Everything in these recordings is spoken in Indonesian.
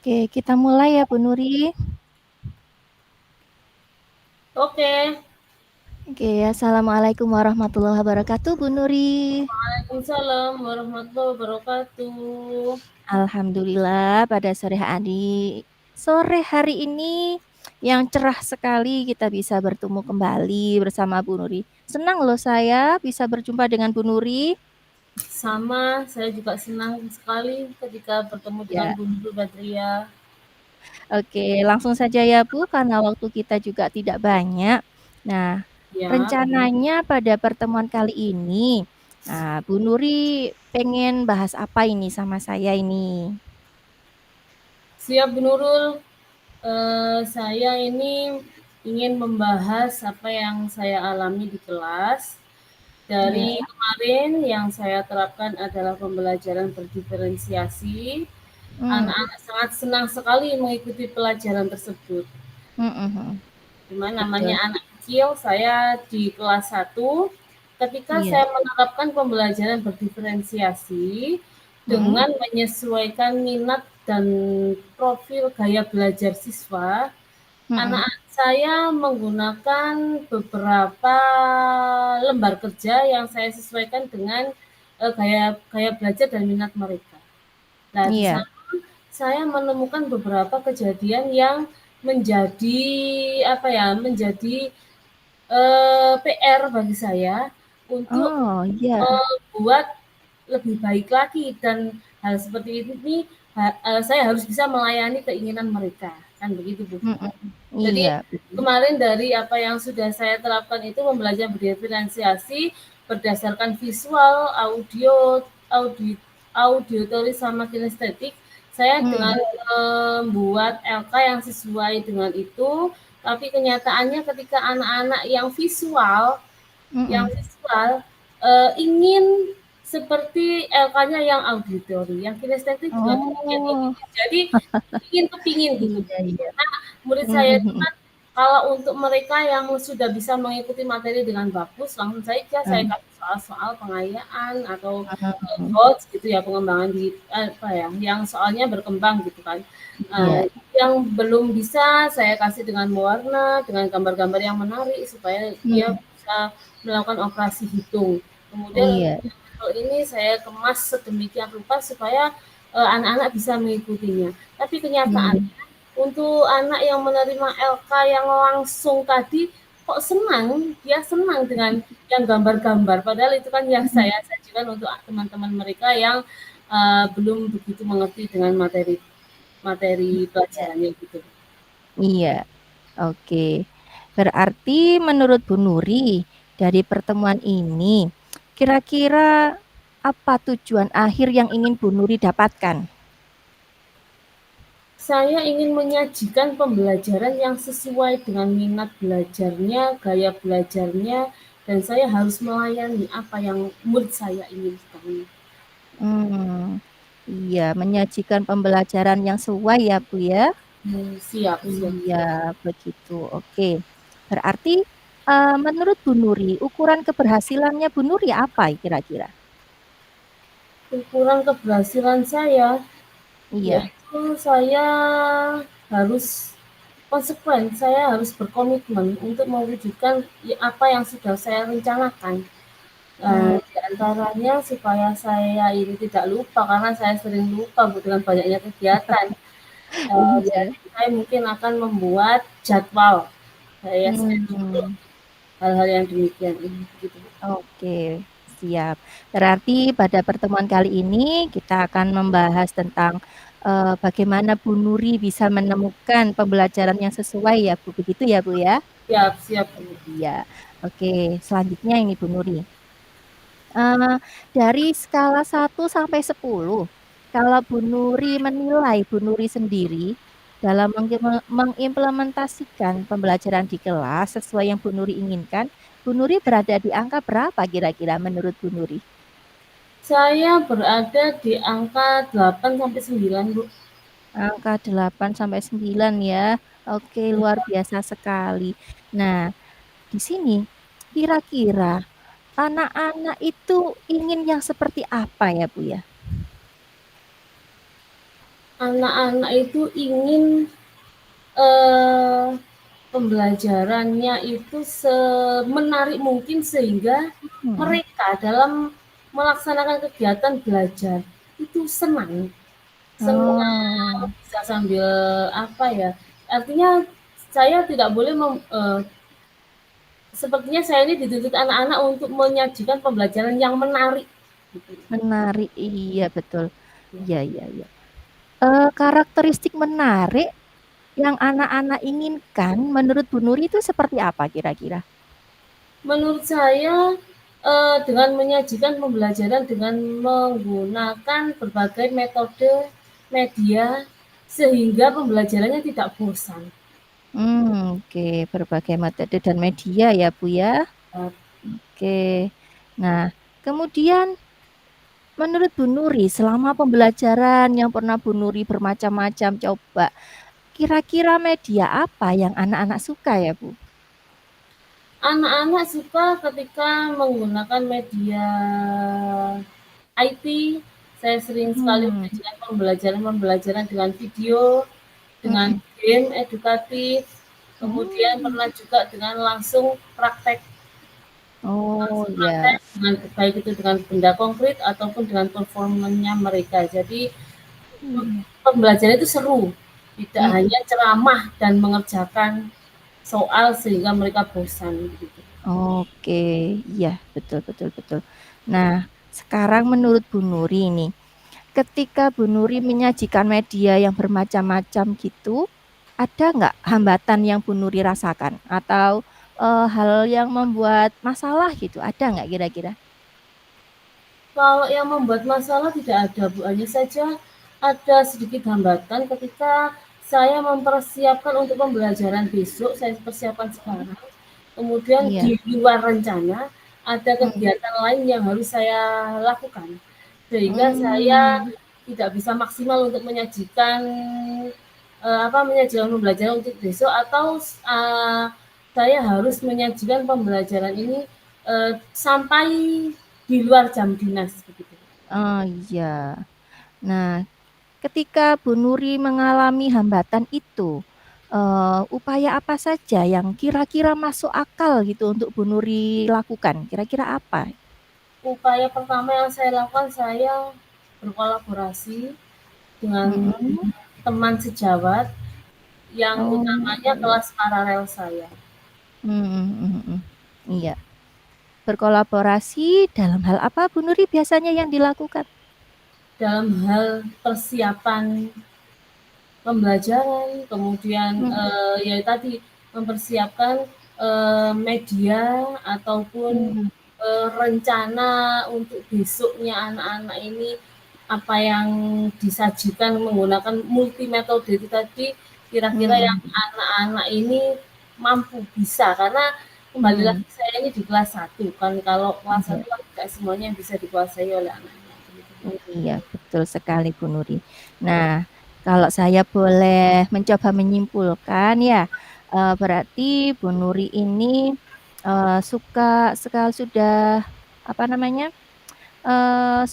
Oke, kita mulai ya Bu Nuri. Oke, Oke, Assalamualaikum warahmatullahi wabarakatuh Bu Nuri. Waalaikumsalam warahmatullahi wabarakatuh. Alhamdulillah pada sore hari ini yang cerah sekali kita bisa bertemu kembali bersama Bu Nuri. Senang loh saya bisa berjumpa dengan Bu Nuri. Sama, saya juga senang sekali ketika bertemu dengan Ya, Bu Nurul Badria. oke, langsung saja ya Bu karena waktu kita juga tidak banyak. Nah, Ya, rencananya pada pertemuan kali ini, nah Bu Nuri pengen bahas apa ini sama saya ini? siap Bu Nurul. Saya ini ingin membahas apa yang saya alami di kelas. Dari Ya, kemarin yang saya terapkan adalah pembelajaran berdiferensiasi. hmm, Anak-anak sangat senang sekali mengikuti pelajaran tersebut. hmm, hmm, hmm. Cuma namanya Betul. anak kecil, saya di kelas satu, ketika Iya, saya menerapkan pembelajaran berdiferensiasi hmm, dengan menyesuaikan minat dan profil gaya belajar siswa, hmm, anak saya menggunakan beberapa lembar kerja yang saya sesuaikan dengan gaya gaya belajar dan minat mereka. Nah, di iya. sana saya menemukan beberapa kejadian yang menjadi apa ya, menjadi PR bagi saya untuk Oh, iya. membuat lebih baik lagi dan hal seperti ini saya harus bisa melayani keinginan mereka, kan begitu Bu. Hmm, Jadi iya, betul. kemarin dari apa yang sudah saya terapkan itu pembelajaran berdiferensiasi berdasarkan visual, auditory sama kinestetik. Saya dengan Hmm, membuat LK yang sesuai dengan itu, tapi kenyataannya ketika anak-anak yang hmm. visual ingin seperti LK-nya yang auditory, yang kinestetik juga demikian ingin. Oh, Jadi ingin kepingin gitu. iya, iya. Murid Hmm, saya hmm, itu hmm. kan kalau untuk mereka yang sudah bisa mengikuti materi dengan bagus, langsung saja saya Hmm, kasih soal-soal pengayaan atau hmm. coach gitu ya, pengembangan di apa ya, yang soalnya berkembang gitu kan. Iya, Yang belum bisa saya kasih dengan mewarna, dengan gambar-gambar yang menarik supaya dia hmm, bisa melakukan operasi hitung. Kemudian iya. untuk ini saya kemas sedemikian rupa supaya anak-anak bisa mengikutinya. Tapi kenyataan Hmm, untuk anak yang menerima LK yang langsung tadi, kok senang, dia senang dengan yang gambar-gambar, padahal itu kan yang hmm. saya sajikan untuk teman-teman mereka yang belum begitu mengerti dengan materi materi Iya, pelajarannya gitu. iya. Oke. Berarti menurut Bu Nuri, dari pertemuan ini, kira-kira apa tujuan akhir yang ingin Bu Nuri dapatkan? Saya ingin menyajikan pembelajaran yang sesuai dengan minat belajarnya, gaya belajarnya, dan saya harus melayani apa yang murid saya inginkan. Hmm, iya, menyajikan pembelajaran yang sesuai ya, Bu ya. Siap, siap, Iya, siap. begitu. Oke. Berarti menurut Bu Nuri, ukuran keberhasilannya Bu Nuri apa kira-kira? Ukuran keberhasilan saya Iya. yaitu saya harus konsekuen, saya harus berkomitmen untuk mewujudkan apa yang sudah saya rencanakan. Hmm, Di antaranya supaya saya ini tidak lupa karena saya sering lupa dengan banyaknya kegiatan. iya. Jadi saya mungkin akan membuat jadwal. Saya schedule Hmm, hal-hal yang demikian ini gitu. oke, siap. Berarti pada pertemuan kali ini kita akan membahas tentang bagaimana Bu Nuri bisa menemukan pembelajaran yang sesuai ya, Bu. Begitu ya, Bu ya? Siap, siap. Iya. Oke, selanjutnya ini Bu Nuri. Eh, dari skala 1 sampai 10, kalau Bu Nuri menilai Bu Nuri sendiri dalam mengimplementasikan pembelajaran di kelas sesuai yang Bu Nuri inginkan, Bu Nuri berada di angka berapa kira-kira menurut Bu Nuri? Saya berada di angka 8 sampai 9, Bu. Angka 8 sampai 9 ya. Oke, luar biasa sekali. Nah, di sini kira-kira anak-anak itu ingin yang seperti apa ya, Bu ya? anak-anak itu ingin eh, pembelajarannya itu semenarik mungkin sehingga Hmm. mereka dalam melaksanakan kegiatan belajar itu senang, Oh, bisa sambil apa ya? Artinya saya tidak boleh sepertinya saya ini dituntut anak-anak untuk menyajikan pembelajaran yang menarik. Gitu. menarik. Iya, betul. Ya. Iya, iya, iya. Karakteristik menarik yang anak-anak inginkan menurut Bu Nuri itu seperti apa kira-kira? Menurut saya dengan menyajikan pembelajaran dengan menggunakan berbagai metode media sehingga pembelajarannya tidak bosan. Oke, berbagai metode dan media ya, Bu ya. Uh, Oke. Nah, kemudian menurut Bu Nuri, selama pembelajaran yang pernah Bu Nuri bermacam-macam coba, kira-kira media apa yang anak-anak suka ya, Bu? Anak-anak suka ketika menggunakan media IT. Saya sering sekali Hmm. menyajikan pembelajaran-pembelajaran dengan video, dengan Mm-mm. game edukatif, kemudian Hmm. pernah juga dengan langsung praktek Oh praktek ya. dengan baik itu dengan benda konkret ataupun dengan performanya mereka. Jadi Iya. pembelajaran itu seru, tidak Mm-mm. hanya ceramah dan mengerjakan soal sehingga mereka bosan gitu. Oke, iya betul betul betul. Nah, sekarang menurut Bu Nuri nih, ketika Bu Nuri menyajikan media yang bermacam-macam gitu, ada nggak hambatan yang Bu Nuri rasakan atau hal yang membuat masalah gitu? Ada nggak kira-kira? Kalau yang membuat masalah tidak ada, Bu. Hanya saja ada sedikit hambatan ketika saya mempersiapkan untuk pembelajaran besok, saya persiapkan sekarang. Kemudian Iya. di luar rencana ada Hmm. kegiatan lain yang harus saya lakukan. Sehingga saya Hmm. tidak bisa maksimal untuk menyajikan menyajikan pembelajaran untuk besok atau saya harus menyajikan pembelajaran ini sampai di luar jam dinas begitu. Oh iya. Nah, ketika Bu Nuri mengalami hambatan itu, upaya apa saja yang kira-kira masuk akal gitu untuk Bu Nuri lakukan? Kira-kira apa? Upaya pertama yang saya lakukan, saya berkolaborasi dengan Mm-mm. teman sejawat yang Oh, utamanya iya. kelas paralel saya. Mm-mm. Iya. Berkolaborasi dalam hal apa Bu Nuri biasanya yang dilakukan? Dalam hal persiapan pembelajaran, kemudian ya tadi mempersiapkan media ataupun Mm-mm. rencana untuk besoknya anak-anak ini apa yang disajikan menggunakan multi metode itu tadi kira-kira yang Mm-mm. anak-anak ini mampu bisa karena kembali Mm. lagi saya ini di kelas 1 kan kalau kelas Iya. 1 kan tidak semuanya yang bisa dikuasai oleh anak-anak. Iya, betul sekali Bu Nuri. Nah, kalau saya boleh mencoba menyimpulkan ya, berarti Bu Nuri ini suka sekali sudah apa namanya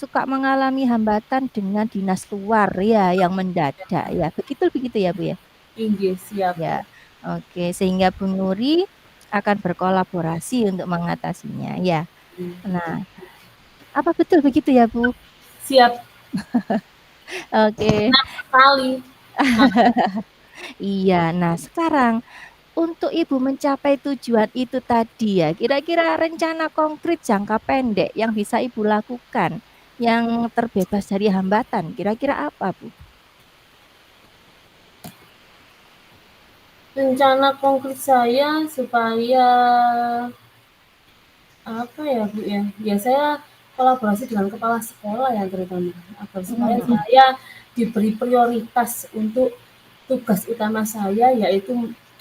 suka mengalami hambatan dengan dinas luar ya yang mendadak ya. Begitu begitu ya Bu ya. Inggih, siap. Ya, oke. Sehingga Bu Nuri akan berkolaborasi untuk mengatasinya ya. Nah, apa betul begitu ya Bu? Siap Oke. sekali. Iya, nah sekarang untuk Ibu mencapai tujuan itu tadi ya, kira-kira rencana konkret jangka pendek yang bisa Ibu lakukan, yang terbebas dari hambatan, kira-kira apa, Bu? Rencana konkret saya supaya apa ya Bu ya, ya saya kolaborasi dengan kepala sekolah yang terutama agar supaya Hmm. saya diberi prioritas untuk tugas utama saya yaitu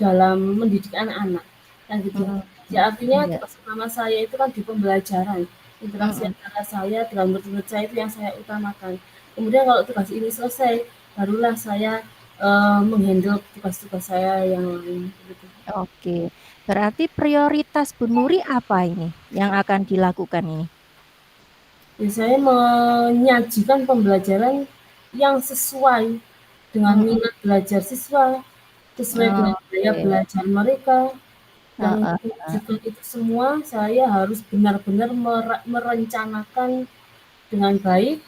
dalam mendidik anak-anak kan gitu. Hmm. Ya artinya Iya. tugas utama saya itu kan di pembelajaran, interaksi Hmm. antara saya dengan murid-murid saya itu yang saya utamakan. Kemudian kalau tugas ini selesai, barulah saya menghandle tugas-tugas saya yang lain gitu. Oke, berarti prioritas Bu Nuri apa ini yang akan dilakukan ini? Ya, saya menyajikan pembelajaran yang sesuai. dengan Mhm. minat belajar siswa, sesuai dengan gaya Oke. belajar mereka. Dan Heeh untuk mewujudkan itu semua, saya harus benar-benar merencanakan dengan baik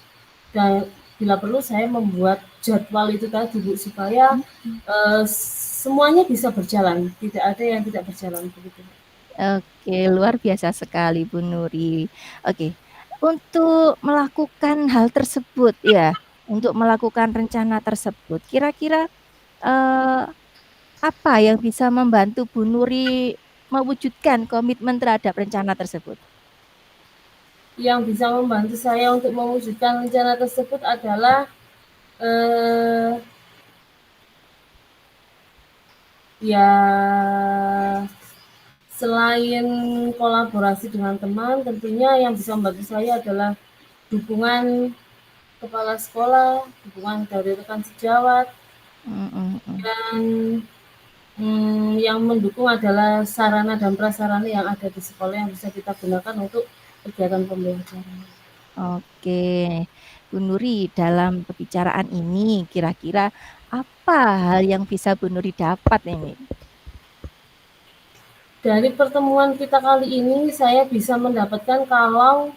dan bila perlu saya membuat jadwal itu tadi Bu, supaya, mhm. semuanya bisa berjalan, tidak ada yang tidak berjalan, begitu. Oke, luar biasa sekali Bu Nuri. Oke, untuk melakukan hal tersebut ya, untuk melakukan rencana tersebut, kira-kira, eee, apa yang bisa membantu Bu Nuri mewujudkan komitmen terhadap rencana tersebut? Yang bisa membantu saya untuk mewujudkan rencana tersebut adalah, eee, ya selain kolaborasi dengan teman, tentunya yang bisa membantu saya adalah dukungan kepala sekolah, dukungan dari rekan sejawat, Mhm mhm. dan yang mendukung adalah sarana dan prasarana yang ada di sekolah yang bisa kita gunakan untuk kegiatan pembelajaran. Oke, Bu Nuri, dalam pembicaraan ini kira-kira apa hal yang bisa Bu Nuri dapat ini? Dari pertemuan kita kali ini, saya bisa mendapatkan kalau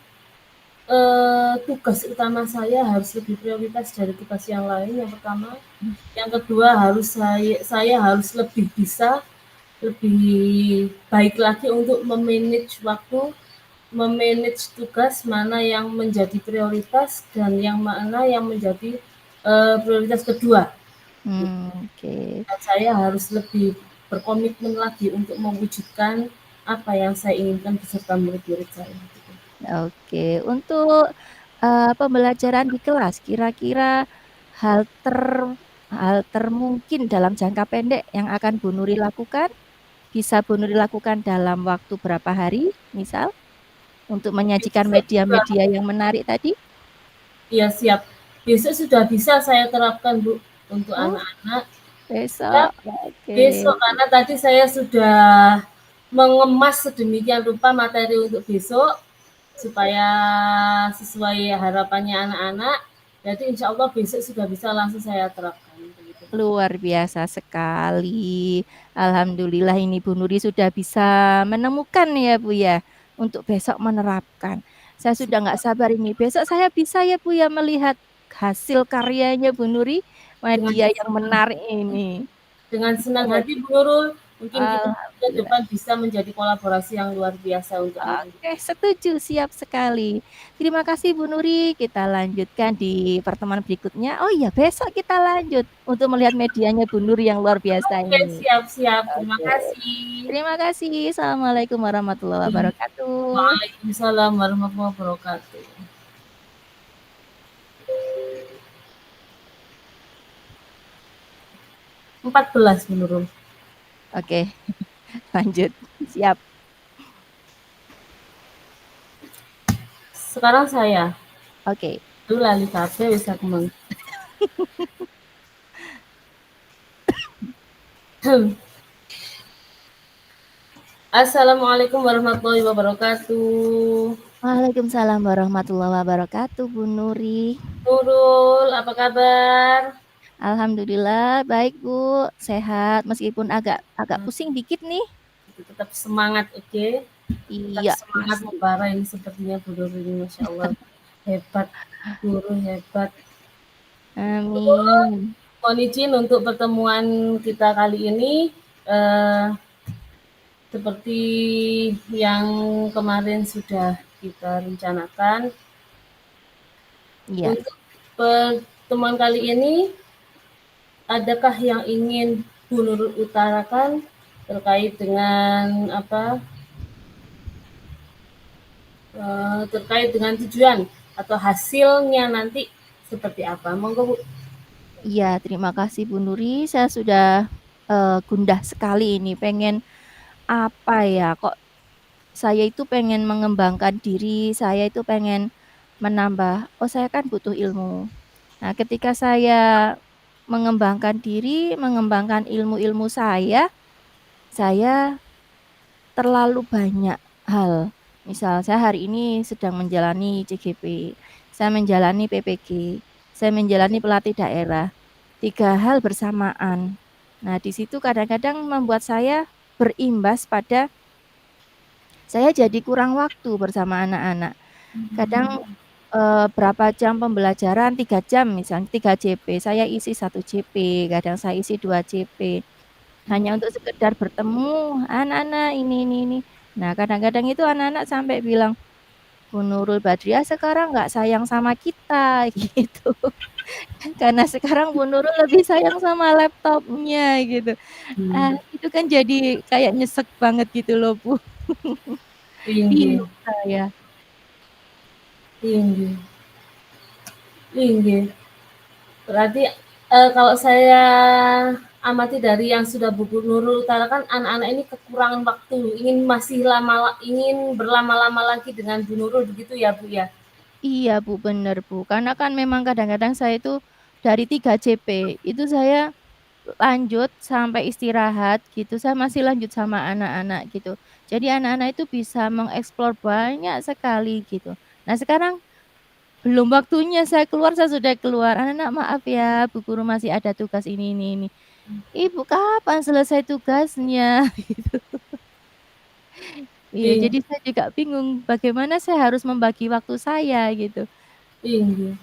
tugas utama saya harus lebih prioritas dari tugas yang lain, yang pertama. Yang kedua, saya harus lebih bisa, lebih baik lagi untuk memanage waktu, memanage tugas mana yang menjadi prioritas dan yang mana yang menjadi prioritas kedua. Oke. Dan saya harus lebih berkomitmen lagi untuk mewujudkan apa yang saya inginkan beserta murid-murid saya. Oke, untuk, pembelajaran di kelas kira-kira hal ter hal termungkin dalam jangka pendek yang akan Bu Nuri lakukan, bisa Bu Nuri lakukan dalam waktu berapa hari misal, untuk menyajikan Besok sudah, media-media yang menarik tadi? ya siap. Besok sudah bisa saya terapkan Bu untuk Oh, anak-anak. Ya, besok? Oke. besok karena tadi saya sudah mengemas sedemikian rupa materi untuk besok supaya sesuai harapannya anak-anak. Jadi insya Allah besok sudah bisa langsung saya terapkan. Begitu. Luar biasa sekali. Alhamdulillah ini Bu Nuri sudah bisa menemukan ya Bu ya, untuk besok menerapkan. Saya sudah nggak sabar ini, besok saya bisa ya Bu ya melihat hasil karyanya Bu Nuri, Dengan media yang menarik ini. dengan senang Luar hati Bu Nurul, mungkin kita ke Alhamdulillah. depan bisa menjadi kolaborasi yang luar biasa untuk anak. Oke, setuju, siap sekali. Terima kasih Bu Nuri, kita lanjutkan di pertemuan berikutnya. Oh iya, besok kita lanjut untuk melihat medianya Bu Nuri yang luar biasa Oke, ini. siap-siap. Terima Oke. kasih. Terima kasih. Assalamualaikum warahmatullahi wabarakatuh. Waalaikumsalam warahmatullahi wabarakatuh. 14 Bu Nurul. Oke, lanjut. Siap. Sekarang saya. Oke. Dulu lali kabeh wis aku mang. Assalamualaikum warahmatullahi wabarakatuh. Waalaikumsalam warahmatullahi wabarakatuh, Bu Nuri. Nurul, apa kabar? Alhamdulillah baik, Bu. Sehat meskipun agak agak pusing dikit nih. Tetap semangat, oke? Tetap Iya, semangat pasti. membara ini sepertinya Bu Nurul ini, Masya Allah. Hebat, guru hebat. Amin. Mohon izin untuk pertemuan kita kali ini. Eh, Seperti yang kemarin sudah kita rencanakan, Iya. untuk pertemuan kali ini, adakah yang ingin Bu Nurul utarakan terkait dengan apa? Terkait dengan tujuan atau hasilnya nanti seperti apa? Monggo Bu. Iya, terima kasih Bu Nuri. Saya sudah gundah sekali ini pengen apa ya, kok saya itu pengen mengembangkan diri, saya itu pengen menambah, oh saya kan butuh ilmu. Nah, ketika saya mengembangkan diri, mengembangkan ilmu-ilmu saya terlalu banyak hal. Misal saya hari ini sedang menjalani CGP, saya menjalani PPG, saya menjalani pelatih daerah. 3 hal bersamaan. Nah, di situ kadang-kadang membuat saya berimbas pada saya jadi kurang waktu bersama anak-anak. Kadang, berapa jam pembelajaran, 3 jam misalnya, 3 JP, saya isi 1 JP, kadang saya isi 2 JP, hanya untuk sekedar bertemu, "Anak-anak ini." Nah, kadang-kadang itu anak-anak sampai bilang, "Bu Nurul Badriah sekarang nggak sayang sama kita," gitu. Karena sekarang Bu Nurul lebih sayang sama laptopnya gitu. Hmm. Itu kan jadi kayak nyesek banget gitu loh, Bu. Iya nggih. Bingung saya. Iya nggih. Iya nggih. Berarti, kalau saya amati dari yang sudah Bu Nurul utarakan, anak-anak ini kekurangan waktu, ingin berlama-lama lagi dengan Bu Nurul begitu ya, Bu, ya? Iya, Bu, bener, Bu. Karena kan memang kadang-kadang saya itu dari 3 JP, itu saya lanjut sampai istirahat gitu, saya masih lanjut sama anak-anak gitu. Jadi anak-anak itu bisa mengeksplor banyak sekali gitu. Nah, sekarang belum waktunya saya sudah keluar, "Anak-anak maaf ya, Bu Guru masih ada tugas ini." "Ibu kapan selesai tugasnya?" Gitu. Iya, Iya, jadi saya juga bingung bagaimana saya harus membagi waktu saya gitu. iya nggih.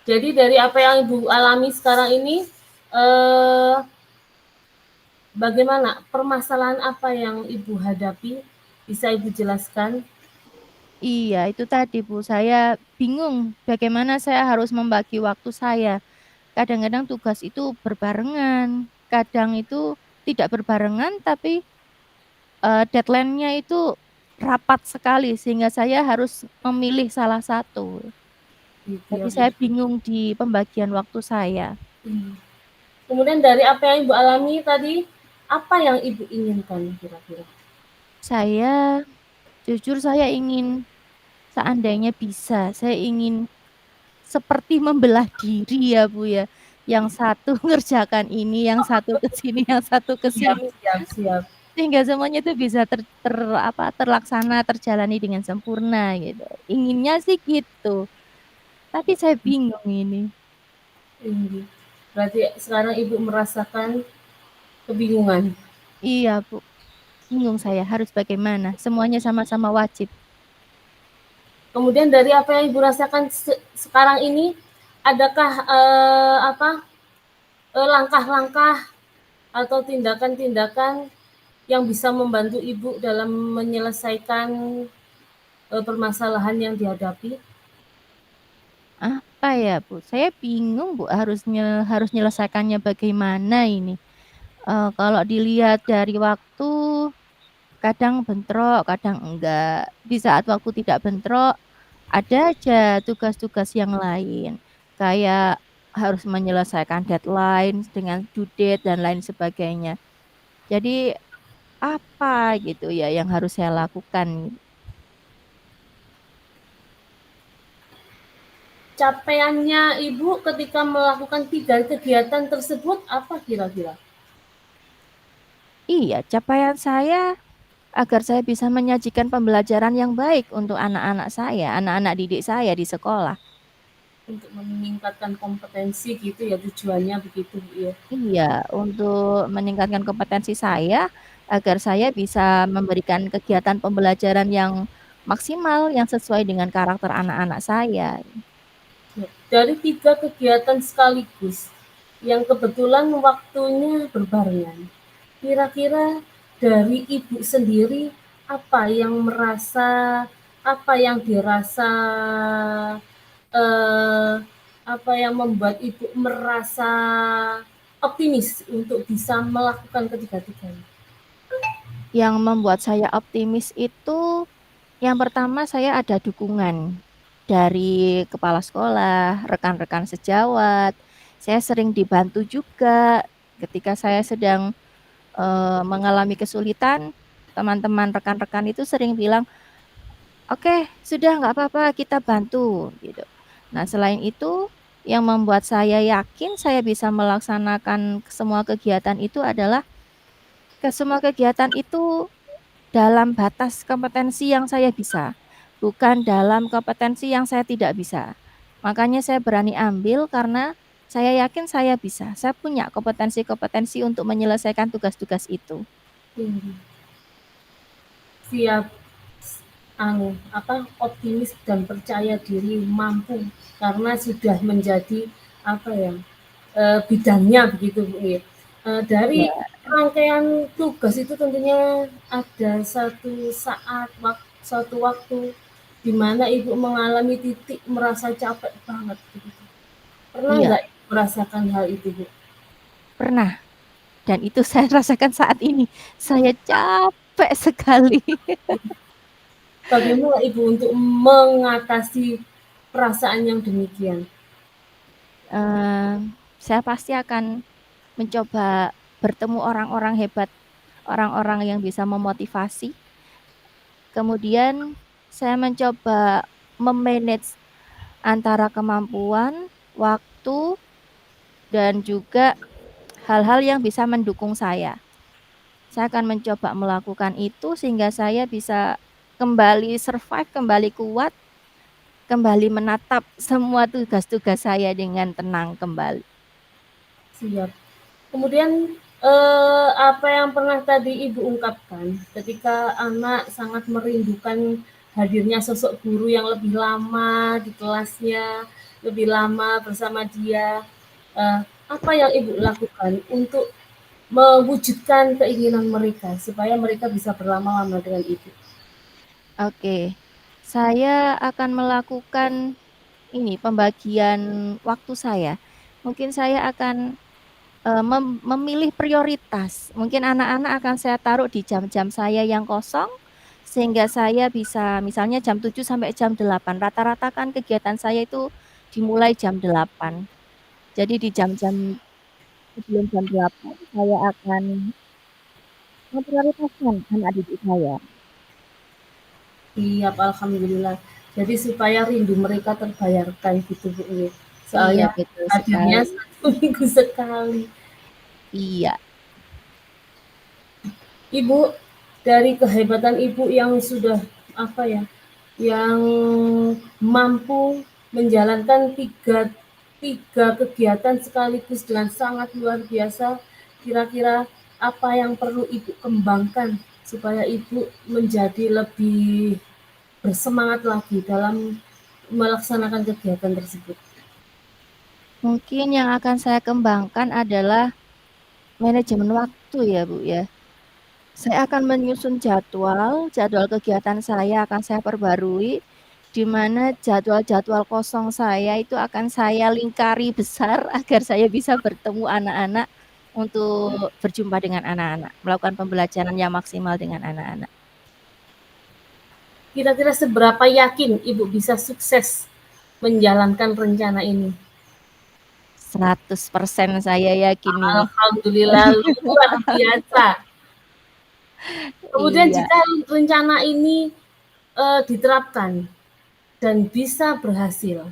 Jadi dari apa yang Ibu alami sekarang ini, eee, bagaimana, permasalahan apa yang Ibu hadapi? Bisa Ibu jelaskan? Iya, itu tadi Bu, saya bingung bagaimana saya harus membagi waktu saya. Kadang-kadang tugas itu berbarengan, kadang itu tidak berbarengan tapi, deadline-nya itu rapat sekali sehingga saya harus memilih salah satu. Gitu ya, Jadi Bu. saya bingung di pembagian waktu saya. Iya. Kemudian dari apa yang Ibu alami tadi, apa yang Ibu inginkan kira-kira? Saya jujur saya ingin seandainya bisa, saya ingin seperti membelah diri ya, Bu, ya. Yang satu ngerjakan ini, yang satu ke sini, yang satu ke Siap, sini. siap, siap. Sehingga semuanya itu bisa terlaksana, terjalani dengan sempurna gitu. Inginnya sih gitu, tapi saya bingung ini. Tinggi. Berarti sekarang Ibu merasakan kebingungan. Iya, Bu, bingung saya harus bagaimana, semuanya sama-sama wajib. Kemudian dari apa yang Ibu rasakan sekarang ini, adakah langkah-langkah atau tindakan-tindakan yang bisa membantu Ibu dalam menyelesaikan permasalahan yang dihadapi? Apa ya, Bu, saya bingung, Bu, harus nyelesaikannya bagaimana ini. Kalau dilihat dari waktu, kadang bentrok, kadang enggak. Di saat waktu tidak bentrok, ada aja tugas-tugas yang lain, kayak harus menyelesaikan deadline dengan due date dan lain sebagainya. Jadi apa gitu ya yang harus saya lakukan? Capaiannya Ibu ketika melakukan 3 kegiatan tersebut apa kira-kira? Iya, capaian saya agar saya bisa menyajikan pembelajaran yang baik untuk anak-anak saya, anak-anak didik saya di sekolah. Untuk meningkatkan kompetensi gitu ya tujuannya begitu, Bu, ya? Iya, untuk meningkatkan kompetensi saya agar saya bisa memberikan kegiatan pembelajaran yang maksimal, yang sesuai dengan karakter anak-anak saya. Ya, dari 3 kegiatan sekaligus yang kebetulan waktunya berbarengan, kira-kira dari Ibu sendiri apa yang dirasa, eee, apa yang membuat Ibu merasa optimis untuk bisa melakukan ketiga-tiganya? Yang membuat saya optimis itu yang pertama saya ada dukungan dari kepala sekolah, rekan-rekan sejawat. Saya sering dibantu juga ketika saya sedang, mengalami kesulitan, teman-teman rekan-rekan itu sering bilang, "Oke, sudah nggak apa-apa, kita bantu," gitu. Nah, selain itu, yang membuat saya yakin saya bisa melaksanakan semua kegiatan itu adalah semua kegiatan itu dalam batas kompetensi yang saya bisa, bukan dalam kompetensi yang saya tidak bisa. Makanya saya berani ambil karena Saya yakin saya bisa. Saya punya kompetensi-kompetensi untuk menyelesaikan tugas-tugas itu. Hmm, siap optimis dan percaya diri mampu karena sudah menjadi apa ya bidangnya begitu Bu. Dari Ya, rangkaian tugas itu tentunya ada suatu waktu di mana Ibu mengalami titik merasa capek banget begitu. Pernah iya, nggak merasakan hal itu Bu? pernah. Dan itu saya rasakan saat ini. Saya capek sekali. Bagaimana Ibu untuk mengatasi perasaan yang demikian? Saya pasti akan mencoba bertemu orang-orang hebat, orang-orang yang bisa memotivasi. Kemudian saya mencoba memanage antara kemampuan, waktu, dan juga hal-hal yang bisa mendukung saya. Saya akan mencoba melakukan itu sehingga saya bisa kembali survive, kembali kuat, kembali menatap semua tugas-tugas saya dengan tenang kembali. Siap. Kemudian apa yang pernah tadi Ibu ungkapkan ketika anak sangat merindukan hadirnya sosok guru yang lebih lama di kelasnya, lebih lama bersama dia. Apa yang Ibu lakukan untuk mewujudkan keinginan mereka supaya mereka bisa berlama-lama dengan Ibu? Oke, saya akan melakukan ini pembagian waktu saya. Mungkin saya akan memilih prioritas. Mungkin anak-anak akan saya taruh di jam-jam saya yang kosong, sehingga saya bisa misalnya jam 7 sampai jam 8. Rata-rata kan kegiatan saya itu dimulai jam 8. Jadi di jam-jam sebelum jam 8, saya akan memprioritaskan anak didik saya. Siap, alhamdulillah. Jadi supaya rindu mereka terbayarkan gitu Bu. Iya, Soalnya betul hadirnya sekali. 1 minggu sekali. Iya. Ibu, dari kehebatan Ibu yang sudah apa ya, yang mampu menjalankan tiga kegiatan sekaligus dengan sangat luar biasa, kira-kira apa yang perlu Ibu kembangkan supaya Ibu menjadi lebih bersemangat lagi dalam melaksanakan kegiatan tersebut? Mungkin yang akan saya kembangkan adalah manajemen waktu ya, Bu ya. Saya akan menyusun jadwal kegiatan saya akan saya perbarui, di mana jadwal-jadwal kosong saya itu akan saya lingkari besar agar saya bisa bertemu anak-anak untuk berjumpa dengan anak-anak, melakukan pembelajaran yang maksimal dengan anak-anak. Kira-kira seberapa yakin Ibu bisa sukses menjalankan rencana ini? 100% saya yakin ini. Alhamdulillah luar biasa. Kemudian Iya, jika rencana ini diterapkan dan bisa berhasil,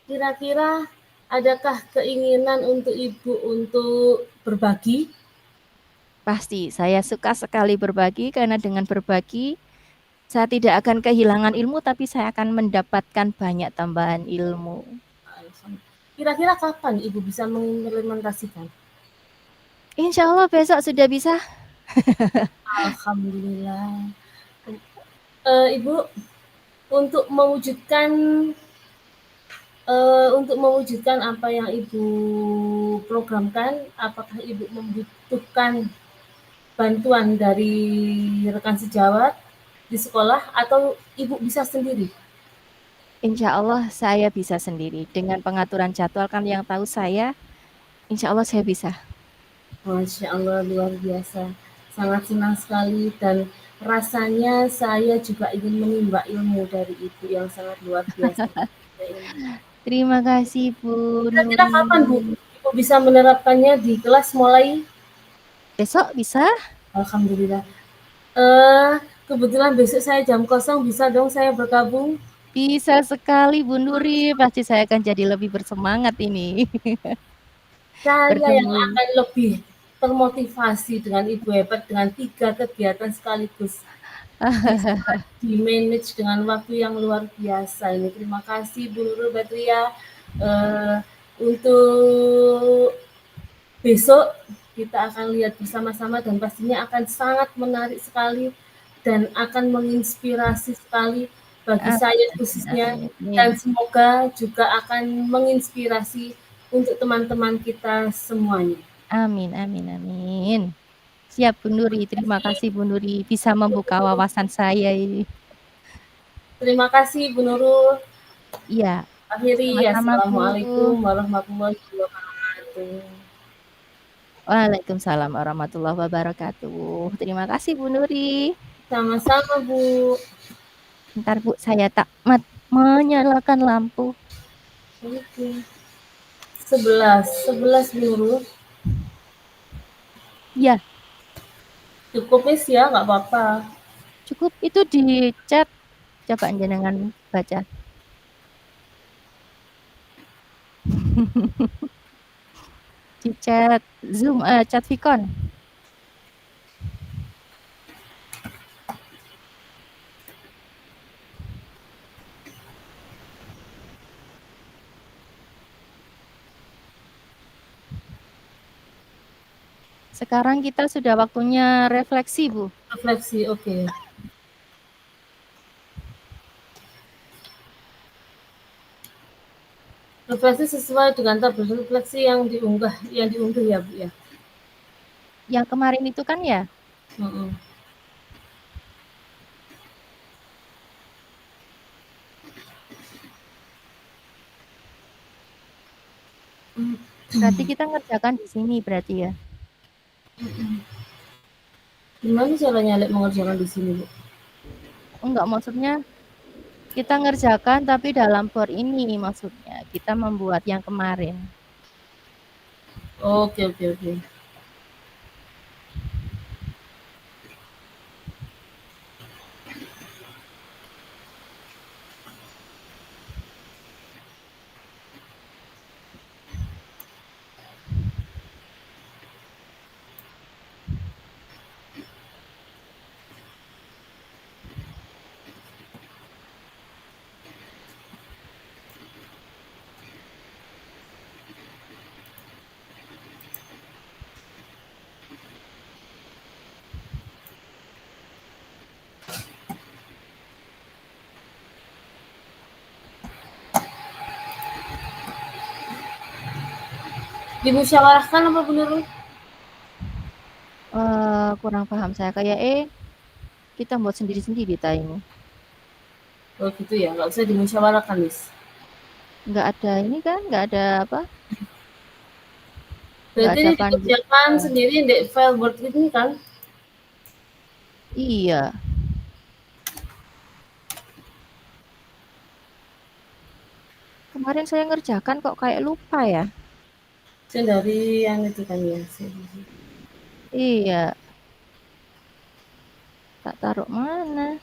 kira-kira adakah keinginan untuk Ibu untuk berbagi? pasti. Saya suka sekali berbagi karena dengan berbagi saya tidak akan kehilangan ilmu, tapi saya akan mendapatkan banyak tambahan ilmu. Kira-kira kapan Ibu bisa mengimplementasikan? Insya Allah besok sudah bisa. Alhamdulillah. Ibu, untuk mewujudkan apa yang Ibu programkan, apakah Ibu membutuhkan bantuan dari rekan sejawat di sekolah atau Ibu bisa sendiri? Insya Allah saya bisa sendiri. Dengan pengaturan jadwal kan yang tahu saya, insya Allah saya bisa. Masya Allah, luar biasa. Sangat senang sekali dan rasanya saya juga ingin menimba ilmu dari Ibu yang sangat luar biasa. Terima kasih Bu Kira-kira Nuri. kapan Bu Ibu bisa menerapkannya di kelas mulai? Besok bisa? Alhamdulillah. Kebetulan besok saya jam kosong, bisa dong saya bergabung? Bisa sekali Bu Nuri. Pasti saya akan jadi lebih bersemangat ini. Saya yang Bertemu. akan lebih termotivasi dengan Ibu hebat dengan 3 kegiatan sekaligus. Bisa di-manage dengan waktu yang luar biasa ini. Terima kasih Bu Nurul Badriah, Untuk besok kita akan lihat bersama-sama dan pastinya akan sangat menarik sekali dan akan menginspirasi sekali bagi saya Amin khususnya, amin amin. dan semoga juga akan menginspirasi untuk teman-teman kita semuanya. Amin amin amin. Siap Bu Nuri, terima kasih Bu Nuri bisa membuka wawasan saya ini. Terima kasih Bu Nurul. Iya, Akhiri, sama-sama Bu. assalamualaikum warahmatullahi wabarakatuh. Waalaikumsalam warahmatullahi wabarakatuh. Terima kasih Bu Nuri. Sama-sama Bu. Bentar Bu, saya tak menyalakan lampu. Oke. 11 Bu Nurul. Ya, Cukup ya, nggak apa-apa. cukup itu di chat. Coba jenengan baca. Di chat Zoom, chat Vicon. Sekarang kita sudah waktunya refleksi, Bu. Refleksi, oke. Refleksi sesuai dengan tabel refleksi yang diunduh ya Bu ya. Yang kemarin itu kan ya, Mm-mm. berarti kita ngerjakan di sini berarti ya. Gimana caranya Lek mengerjakan di sini Bu? Enggak, maksudnya kita ngerjakan tapi dalam board ini maksudnya. Kita membuat yang kemarin. Oke oke oke. Dimusyawarahkan apa Bu Nurul? Kurang paham saya kayak kita buat sendiri-sendiri ta ini. Oh gitu ya, nggak usah dimusyawarahkan Miss. Nggak ada ini kan, nggak ada apa? Nggak Berarti ada ini dikerjakan panduan. sendiri di file Word ini kan? Iya. Kemarin saya ngerjakan kok kayak lupa ya. Saya dari yang itu kan ya. Iya, tak taruh mana?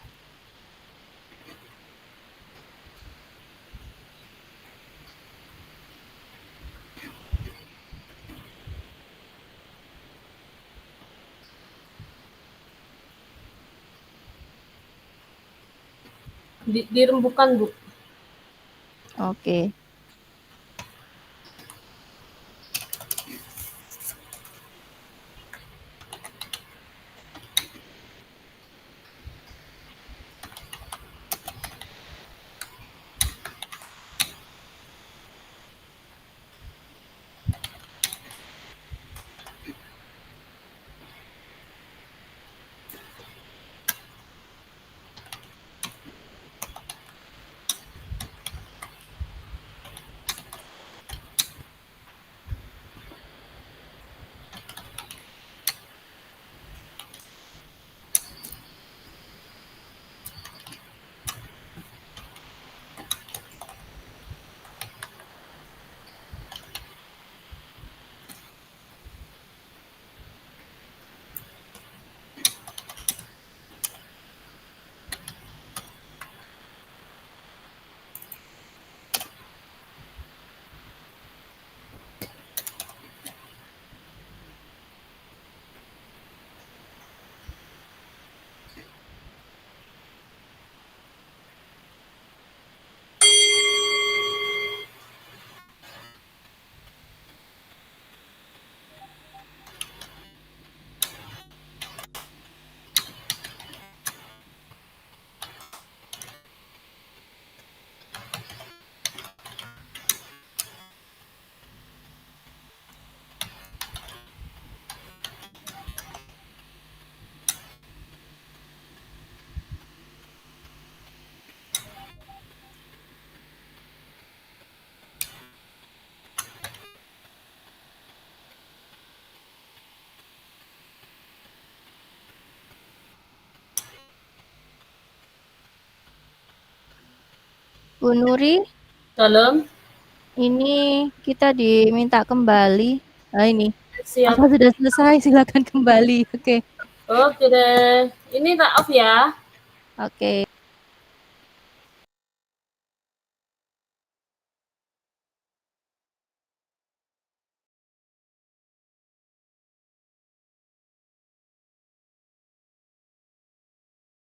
Dirembukan Bu. Oke. Bu Nuri, Dalam, ini kita diminta kembali. Nah, ini. siap. Apa sudah selesai? Silakan kembali. Oke. Oke deh. Ini tak off ya. Oke.